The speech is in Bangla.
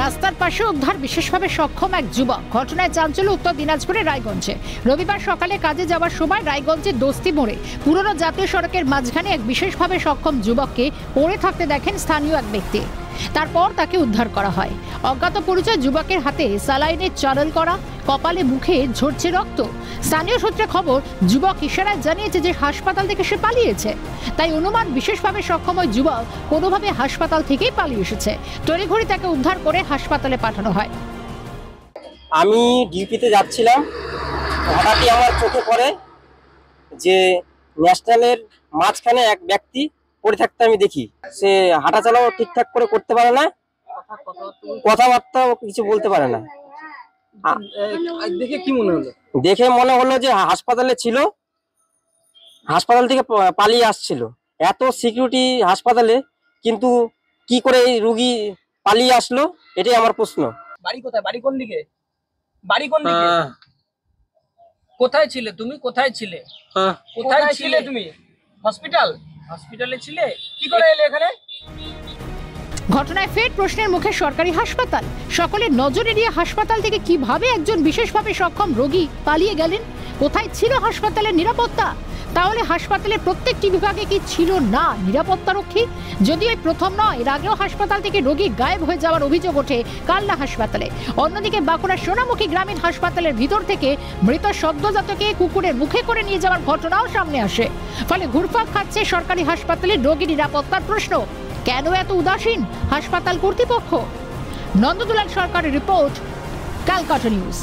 রাস্তার পাশে উদ্ধার বিশেষভাবে সক্ষম এক যুবক। ঘটনায় চাঞ্চল্য উত্তর দিনাজপুরের রায়গঞ্জে। রবিবার সকালে কাজে যাওয়ার সময় রায়গঞ্জের দোস্তি মোড়ে পুরনো জাতীয় সড়কের মাঝখানে এক বিশেষভাবে সক্ষম যুবককে পড়ে থাকতে দেখেন স্থানীয় এক ব্যক্তি। তারপর তাকে উদ্ধার করা হয়। অজ্ঞাত পরিচয় যুবকের হাতে স্যালাইনের চারল করা, কপালে মুখে ঝরছে রক্ত। স্থানীয় সূত্রে খবর, যুবক ইশারায় জানিয়েছে যে হাসপাতাল থেকে সে পালিয়েছে। তাই অনুমান বিশেষভাবে সক্ষম ওই যুবক কোনোভাবে হাসপাতাল থেকেই পালিয়ে এসেছে। তড়িঘড়ি তাকে উদ্ধার করে হাসপাতালে পাঠানো হয়। আমি ডিউটিতে যাচ্ছিলাম, হঠাৎই আমার চোখে পড়ে যে ন্যাশনালের মাঝখানে এক ব্যক্তি পড়ে থাকতে আমি দেখি। সে হাঁটা চলাও ঠিকঠাক করে করতে পারে না, কথাবার্তাও কিছু বলতে পারে না। দেখে কি মনে হলো? দেখে মনে হলো যে হাসপাতালে ছিল, হাসপাতাল থেকে পালিয়ে আসছিল। এত সিকিউরিটি হাসপাতালে, কিন্তু কি করে এই রুগী পালিয়ে আসলো এটাই আমার প্রশ্ন। বাড়ি কোথায়? বাড়ি কোন দিকে? বাড়ি কোন দিকে? কোথায় ছিলে তুমি? কোথায় ছিলে? কোথায় ছিলে তুমি? হসপিটাল? হসপিটালে ছিলে? কি করে এলে এখানে? ঘটনায় ফের প্রশ্নের মুখে সরকারি হাসপাতাল। সকলের নজর এড়িয়ে হাসপাতাল থেকে কিভাবে একজন বিশেষভাবে সক্ষম রোগী পালিয়ে গেলেন? কোথায় ছিল হাসপাতালের নিরাপত্তা? তাহলে হাসপাতালের প্রত্যেকটি বিভাগে কি ছিল না নিরাপত্তারক্ষী? যদিও এই প্রথম নয়, এর আগেও হাসপাতাল থেকে রোগী গায়েব হয়ে যাওয়ার অভিযোগ ওঠে কালনা হাসপাতালে। অন্যদিকে বাঁকুড়ার সোনামুখী গ্রামীণ হাসপাতালের ভিতর থেকে মৃত সদ্যজাতকে কুকুরের মুখে করে নিয়ে যাওয়ার ঘটনাও সামনে আসে। ফলে ঘুরপাক খাচ্ছে সরকারি হাসপাতালে রোগী নিরাপত্তার প্রশ্ন। কেন এত উদাসীন হাসপাতাল কর্তৃপক্ষ? নন্দদুলাল সরকারের রিপোর্ট, ক্যালকাটা নিউজ।